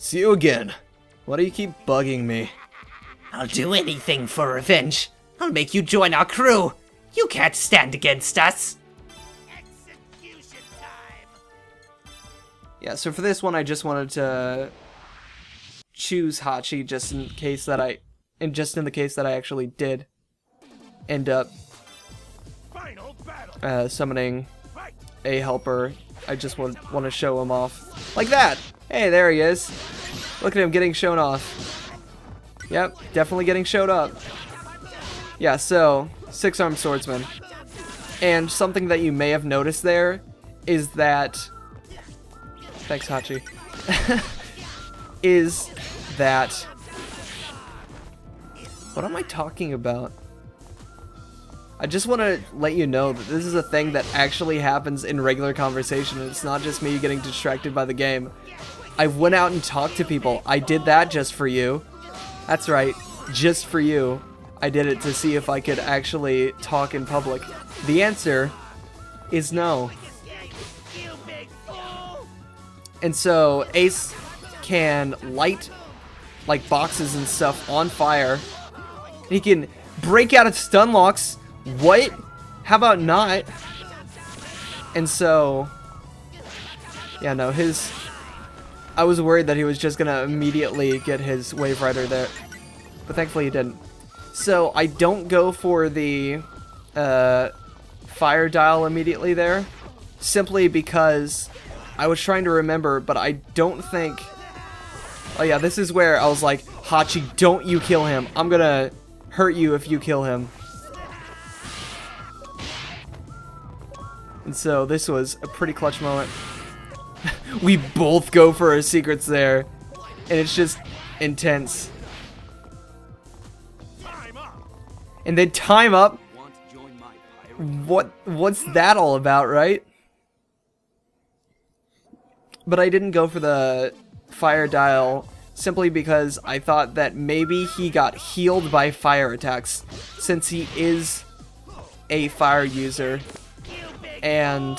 See you again. Why do you keep bugging me? I'll do anything for revenge. I'll make you join our crew. You can't stand against us. Execution time. Yeah, so for this one I just wanted to choose Hachi just in case that in the case that I actually did end up summoning a helper. I just want to show him off. Like that! Hey, there he is. Look at him getting shown off. Yep, definitely getting showed up. Yeah, so, 6-armed swordsman. And something that you may have noticed there is that... Thanks, Hachi. is that... What am I talking about? I just want to let you know that this is a thing that actually happens in regular conversation. It's not just me getting distracted by the game. I went out and talked to people. I did that just for you. That's right, just for you. I did it to see if I could actually talk in public. The answer is no. And so Ace can light like boxes and stuff on fire. He can break out of stun locks. What? How about not? And so, yeah, no, I was worried that he was just gonna immediately get his Wave Rider there, but thankfully he didn't. So I don't go for the fire dial immediately there, simply because I was trying to remember, but I don't think... Oh yeah, this is where I was like, Hachi, don't you kill him. I'm gonna hurt you if you kill him. And so this was a pretty clutch moment. We both go for our secrets there, and it's just intense. And then time up. What's that all about, right? But I didn't go for the fire dial simply because I thought that maybe he got healed by fire attacks, since he is a fire user. And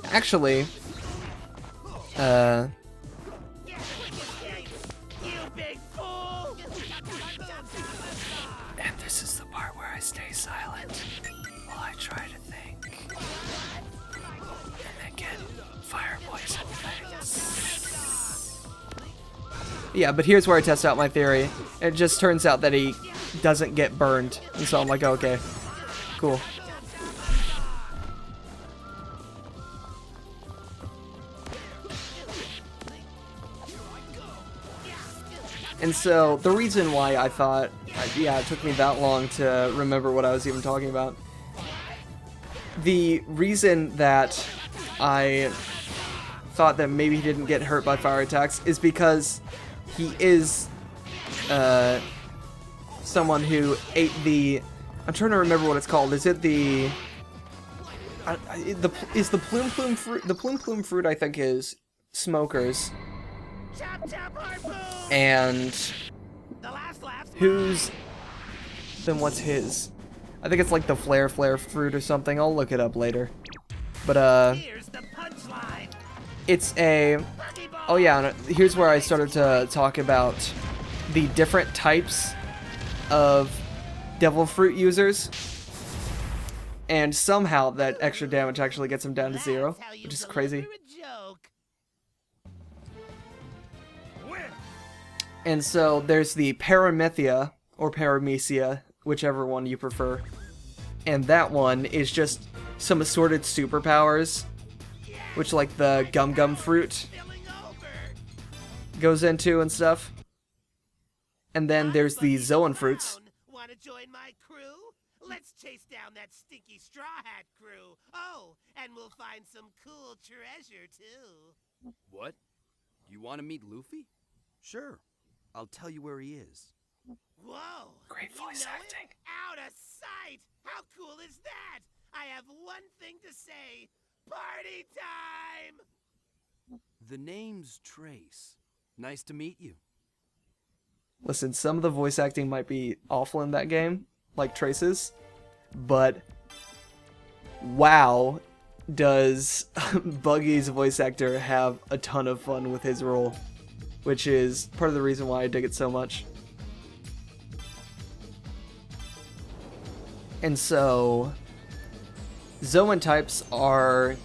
actually, and this is the part where I stay silent while I try to think, and then get fire poison things. Yeah, but here's where I test out my theory. It just turns out that he doesn't get burned, and so I'm like, okay, cool. And so, the reason why I thought, yeah, it took me that long to remember what I was even talking about. The reason that I thought that maybe he didn't get hurt by fire attacks is because he is someone who ate the... I'm trying to remember what it's called. Is it the... is the plume fruit... The plume fruit, I think, is smokers. And who's... Then what's his? I think it's like the flare fruit or something. I'll look it up later. But it's a... Oh yeah, here's where I started to talk about the different types of devil fruit users. And somehow that extra damage actually gets him down to 0, which is crazy. And so there's the Paramethea, or Paramecia, whichever one you prefer. And that one is just some assorted superpowers, which like the gum fruit goes into and stuff. And then there's the Zoan fruits. Wanna join my crew? Let's chase down that stinky Straw Hat crew. Oh, and we'll find some cool treasure too. What? You want to meet Luffy? Sure. I'll tell you where he is. Whoa! Great voice acting. Out of sight! How cool is that? I have one thing to say. Party time! The name's Trace. Nice to meet you. Listen, some of the voice acting might be awful in that game, like Trace's, but wow, does Buggy's voice actor have a ton of fun with his role, which is part of the reason why I dig it so much. And so, Zoan types are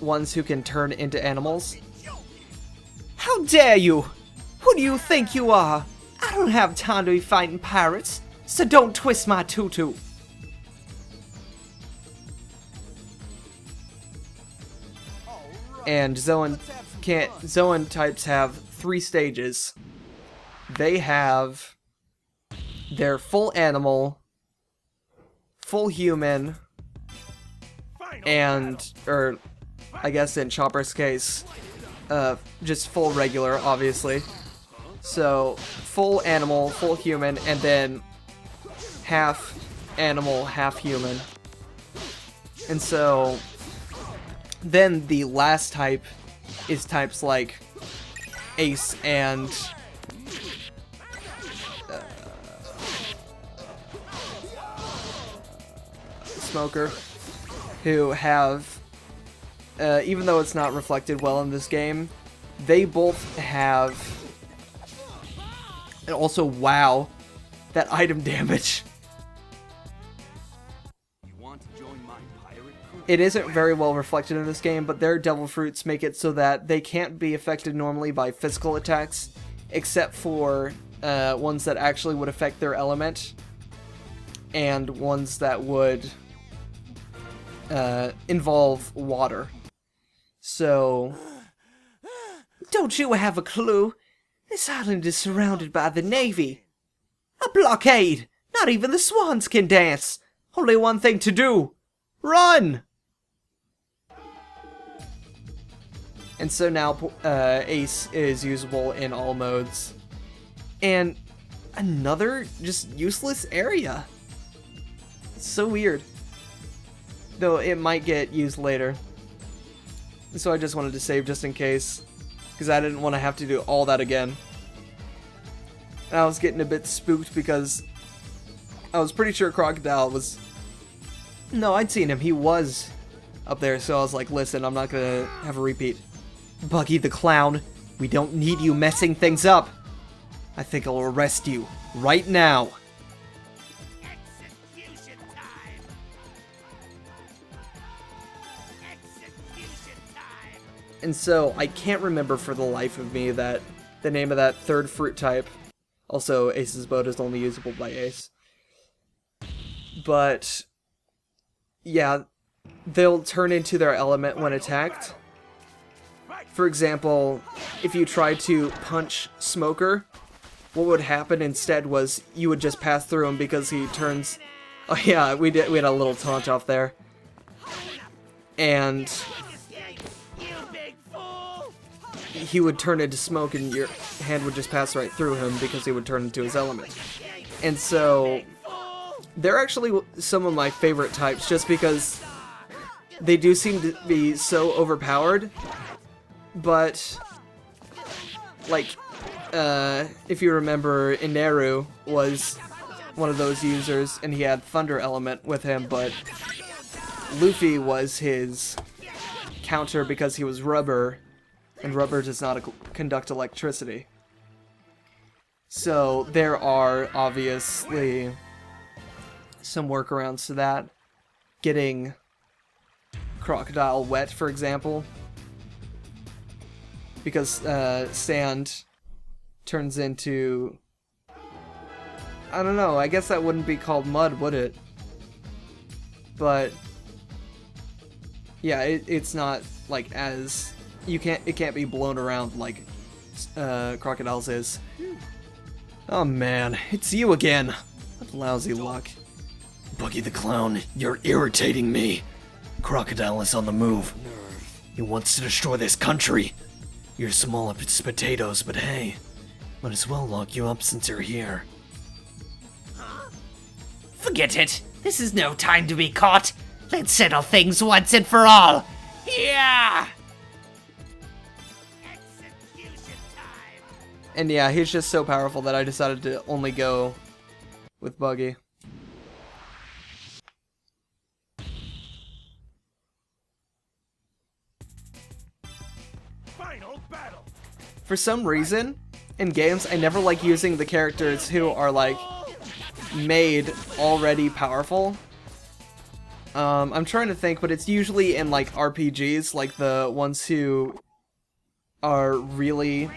ones who can turn into animals. How dare you! Who do you think you are? I don't have time to be fighting pirates, so don't twist my tutu. And Zoan types have 3 stages. They have their full animal, full human, and, or I guess in Chopper's case, just full regular, obviously. So, full animal, full human, and then half animal, half human. And so, then the last type is types like Ace and Smoker, who have, even though it's not reflected well in this game, they both have, and also, wow, that item damage. You want to join my pirate crew? It isn't very well reflected in this game, but their devil fruits make it so that they can't be affected normally by physical attacks, except for ones that actually would affect their element, and ones that would involve water. So, don't you have a clue? This island is surrounded by the Navy. A blockade! Not even the swans can dance! Only one thing to do! Run! And so now Ace is usable in all modes. And another just useless area. It's so weird. Though it might get used later. So I just wanted to save just in case, because I didn't want to have to do all that again. And I was getting a bit spooked because I was pretty sure Crocodile was... No, I'd seen him. He was up there, so I was like, listen, I'm not going to have a repeat. Buggy the Clown, we don't need you messing things up. I think I'll arrest you right now. Execution time! Execution time! And so, I can't remember for the life of me that the name of that third fruit type. Also, Ace's boat is only usable by Ace. But, yeah, they'll turn into their element when attacked. For example, if you tried to punch Smoker, what would happen instead was you would just pass through him because he turns... Oh yeah, we had a little taunt off there. And You big fool! he would turn into smoke and your hand would just pass right through him because he would turn into his element. And so, they're actually some of my favorite types just because they do seem to be so overpowered. But, like, if you remember, Ineru was one of those users, and he had Thunder Element with him, but Luffy was his counter because he was rubber, and rubber does not conduct electricity. So, there are, obviously, some workarounds to that. Getting Crocodile wet, for example. Because sand turns into... I don't know, I guess that wouldn't be called mud, would it? But... yeah, it's not, like, as... it can't be blown around like Crocodile's is. Oh man, it's you again. What lousy luck. Buggy the Clown, you're irritating me. Crocodile is on the move. He wants to destroy this country. You're small as potatoes, but hey, might as well lock you up since you're here. Forget it. This is no time to be caught. Let's settle things once and for all. Yeah! Execution time! And yeah, he's just so powerful that I decided to only go with Buggy. For some reason, in games, I never like using the characters who are, like, made already powerful. I'm trying to think, but it's usually in, like, RPGs, like the ones who are really...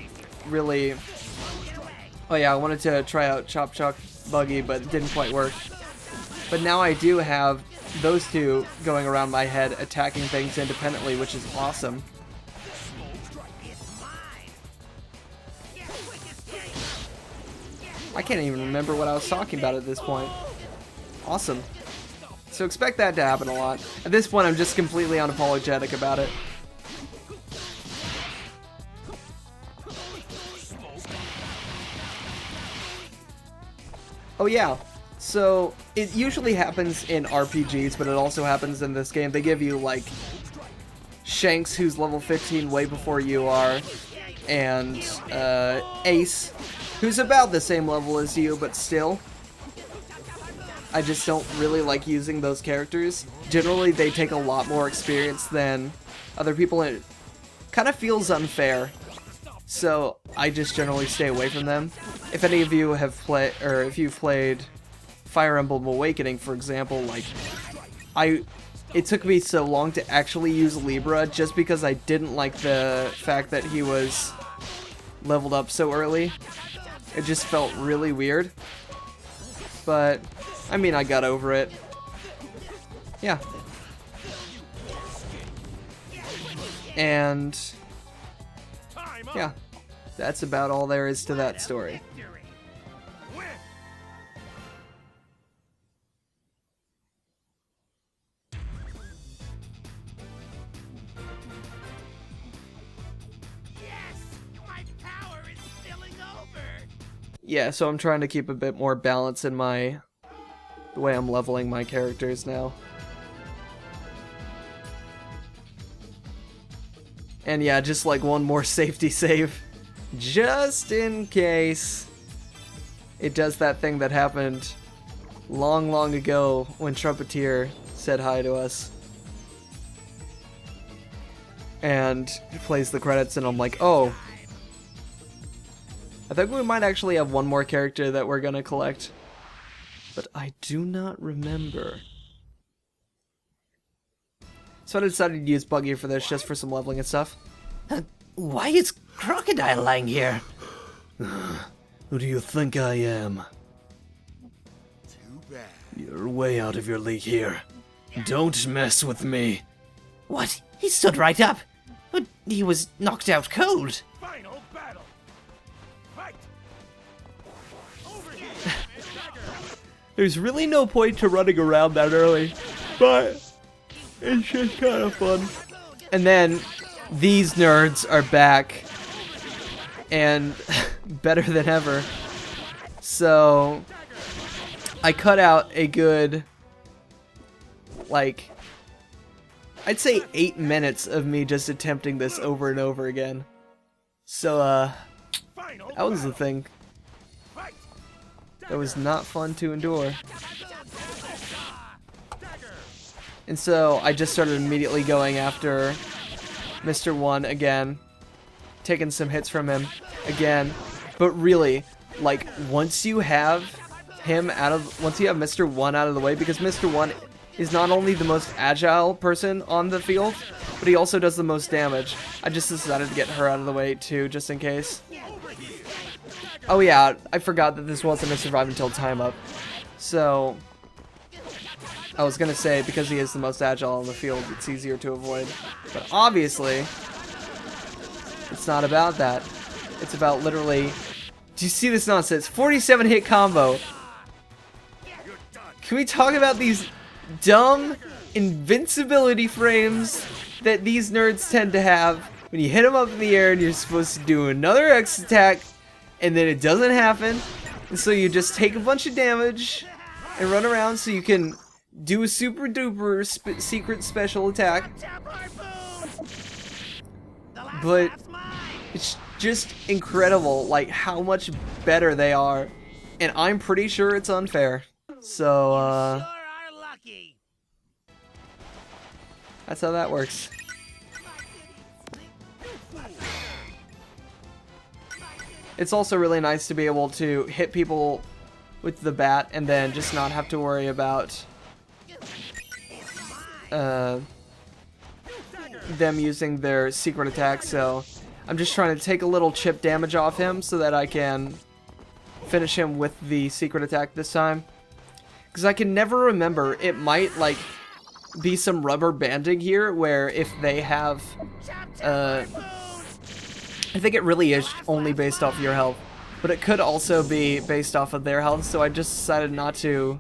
Oh yeah, I wanted to try out Chop Chop Buggy, but it didn't quite work. But now I do have those two going around my head attacking things independently, which is awesome. I can't even remember what I was talking about at this point. Awesome. So expect that to happen a lot. At this point, I'm just completely unapologetic about it. Oh yeah, so it usually happens in RPGs, but it also happens in this game. They give you, like, Shanks, who's level 15 way before you are, and Ace, who's about the same level as you, but still. I just don't really like using those characters. Generally, they take a lot more experience than other people, and it kind of feels unfair. So I just generally stay away from them. If any of you have played, or if you've played Fire Emblem Awakening, for example, like, it took me so long to actually use Libra just because I didn't like the fact that he was leveled up so early. It just felt really weird. But, I mean, I got over it. Yeah. And... yeah, that's about all there is to that story. Yeah, so I'm trying to keep a bit more balance in the way I'm leveling my characters now. And yeah, just like one more safety save, just in case it does that thing that happened long, long ago when Trumpeteer said hi to us. And it plays the credits and I'm like, oh. I think we might actually have one more character that we're gonna collect. But I do not remember. So I decided to use Buggy for this, just for some leveling and stuff. Why is Crocodile lying here? Who do you think I am? Too bad. You're way out of your league here. Don't mess with me. What? He stood right up. But he was knocked out cold. Final battle. Fight. Over here. There's really no point to running around that early, but it's just kind of fun. And then these nerds are back and better than ever. So I cut out a good, like, I'd say 8 minutes of me just attempting this over and over again. So that was the thing. That was not fun to endure. And so I just started immediately going after Mr. 1 again, taking some hits from him again. But really, like, once you have Mr. 1 out of the way, because Mr. 1 is not only the most agile person on the field, but he also does the most damage. I just decided to get her out of the way too, just in case. Oh yeah, I forgot that this wasn't a survive until time up. So I was gonna say, because he is the most agile on the field, it's easier to avoid. But obviously, it's not about that. It's about literally... Do you see this nonsense? 47 hit combo. Can we talk about these dumb invincibility frames that these nerds tend to have when you hit them up in the air and you're supposed to do another X attack and then it doesn't happen, and so you just take a bunch of damage and run around so you can do a super duper secret special attack. But it's just incredible, like, how much better they are, and I'm pretty sure it's unfair. So that's how that works. it's also really nice to be able to hit people with the bat and then just not have to worry about them using their secret attack. So I'm just trying to take a little chip damage off him so that I can finish him with the secret attack this time. Because I can never remember, it might like be some rubber banding here where if they have I think it really is only based off your health, but it could also be based off of their health, so I just decided not to.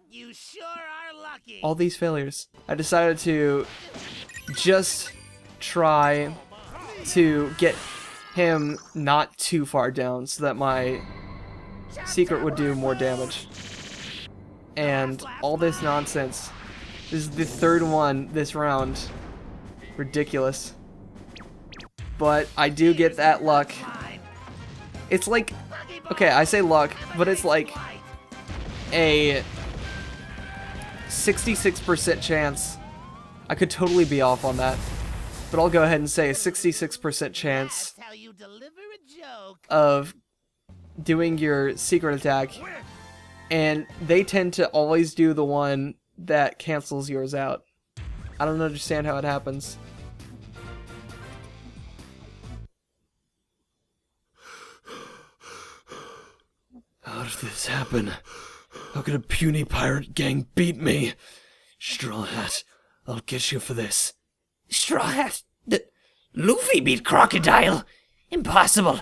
You sure are lucky. All these failures. I decided to just try to get him not too far down so that my secret would do more damage. And all this nonsense. This is the third one this round. Ridiculous. But I do get that luck. It's like, okay, I say luck, but it's like a 66% chance. I could totally be off on that. But I'll go ahead and say a 66% chance That's how you deliver a joke. of doing your secret attack. And they tend to always do the one that cancels yours out. I don't understand how it happens. How did this happen? How could a puny pirate gang beat me? Straw Hat, I'll get you for this. Straw Hat? Luffy beat Crocodile? Impossible.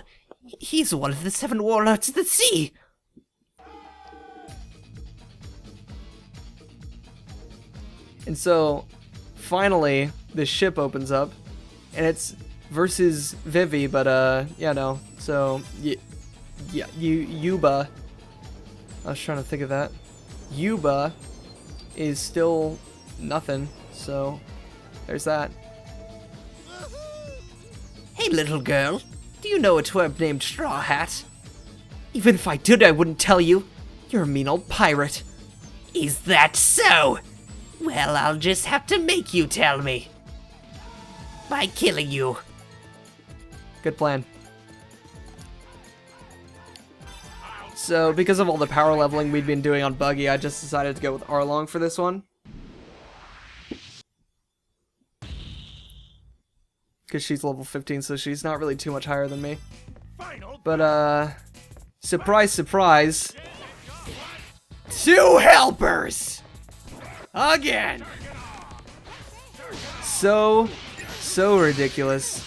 He's one of the 7 warlords of the sea. And so, finally, this ship opens up, and it's versus Vivi, but, yeah, no. So, Yuba, I was trying to think of that. Yuba is still nothing, so there's that. Hey, little girl. Do you know a twerp named Straw Hat? Even if I did, I wouldn't tell you. You're a mean old pirate. Is that so? Well, I'll just have to make you tell me. By killing you. Good plan. So, because of all the power leveling we'd been doing on Buggy, I just decided to go with Arlong for this one. Because she's level 15, so she's not really too much higher than me. But, surprise, surprise. 2 helpers! Again! So ridiculous.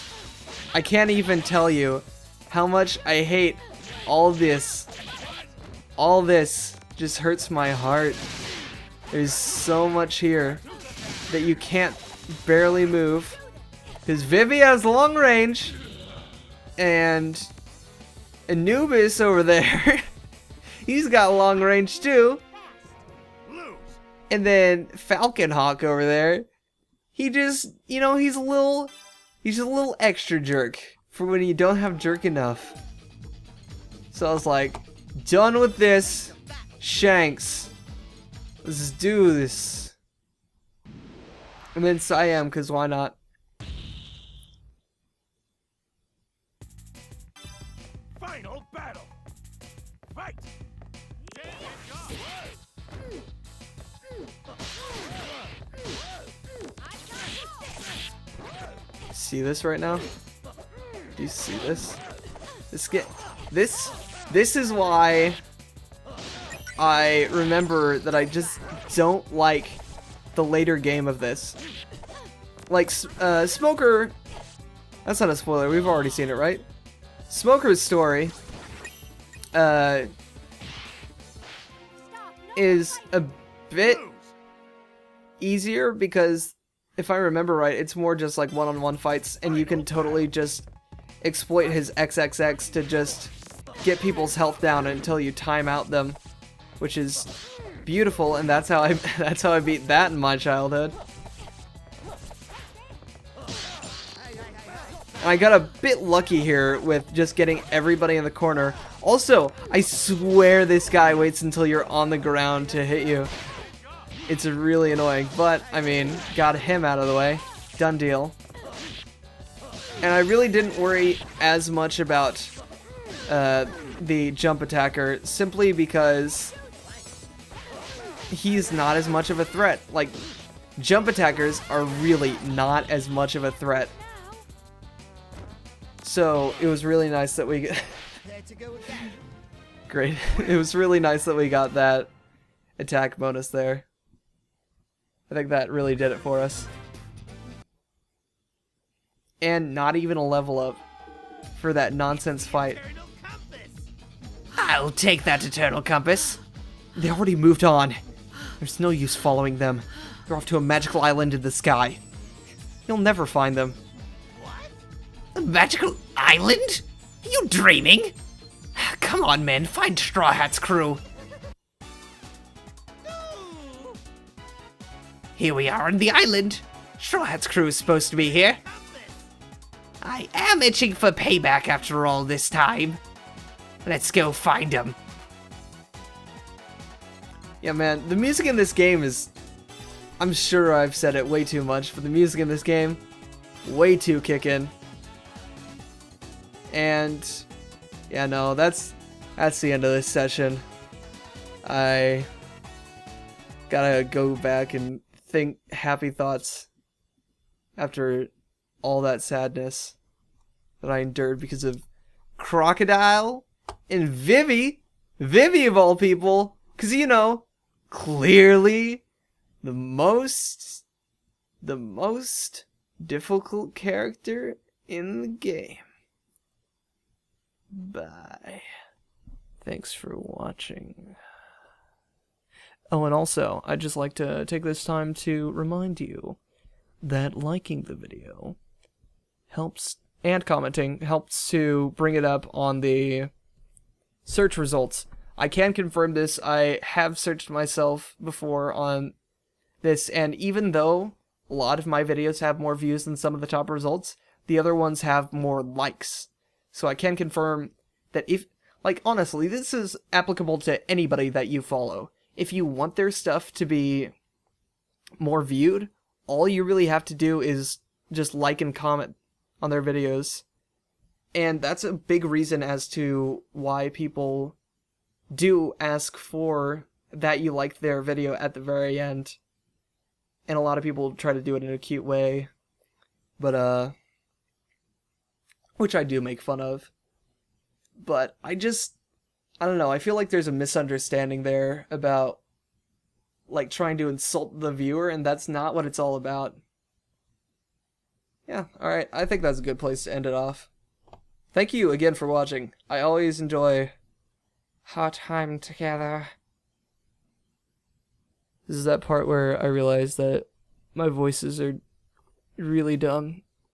I can't even tell you how much I hate all this. All this just hurts my heart. There's so much here that you can't barely move. Because Vivi has long range. And Anubis over there, he's got long range too. And then Falcon Hawk over there, he just, you know, he's just a little extra jerk for when you don't have jerk enough. So I was like, done with this, Shanks. Let's do this. And then Siam, because why not? Final battle. Fight. See this right now? Do you see this? This is why I remember that I just don't like the later game of this. Like, Smoker... That's not a spoiler, we've already seen it, right? Smoker's story is a bit easier because if I remember right, it's more just like one-on-one fights, and you can totally just exploit his XXX to just get people's health down until you time out them, which is beautiful, and that's how I beat that in my childhood. I got a bit lucky here with just getting everybody in the corner. Also, I swear this guy waits until you're on the ground to hit you. It's really annoying, but, I mean, got him out of the way. Done deal. And I really didn't worry as much about the jump attacker, simply because he's not as much of a threat. Like, jump attackers are really not as much of a threat. So it was really nice that we great. It was really nice that we got that attack bonus there. I think that really did it for us. And not even a level up for that nonsense fight. Eternal compass. I'll take that eternal compass. They already moved on. There's no use following them. They're off to a magical island in the sky. You'll never find them. A magical island? Are you dreaming? Come on, men, find Straw Hat's crew. Here we are on the island. Straw Hat's crew is supposed to be here. I am itching for payback after all this time. Let's go find them. Yeah, man, the music in this game is... I'm sure I've said it way too much, but the music in this game, way too kickin'. And... yeah, no, that's the end of this session. I gotta go back and think happy thoughts after all that sadness that I endured because of Crocodile and Vivi of all people, because, you know, clearly the most difficult character in the game. Bye. Thanks for watching. Oh, and also, I'd just like to take this time to remind you that liking the video helps, and commenting helps to bring it up on the search results. I can confirm this. I have searched myself before on this, and even though a lot of my videos have more views than some of the top results, the other ones have more likes. So I can confirm that if, like, honestly, this is applicable to anybody that you follow. If you want their stuff to be more viewed, all you really have to do is just like and comment on their videos. And that's a big reason as to why people do ask for that you like their video at the very end. And a lot of people try to do it in a cute way. But, which I do make fun of. But I don't know, I feel like there's a misunderstanding there about, like, trying to insult the viewer, and that's not what it's all about. Yeah, alright, I think that's a good place to end it off. Thank you again for watching. I always enjoy our time together. This is that part where I realize that my voices are really dumb.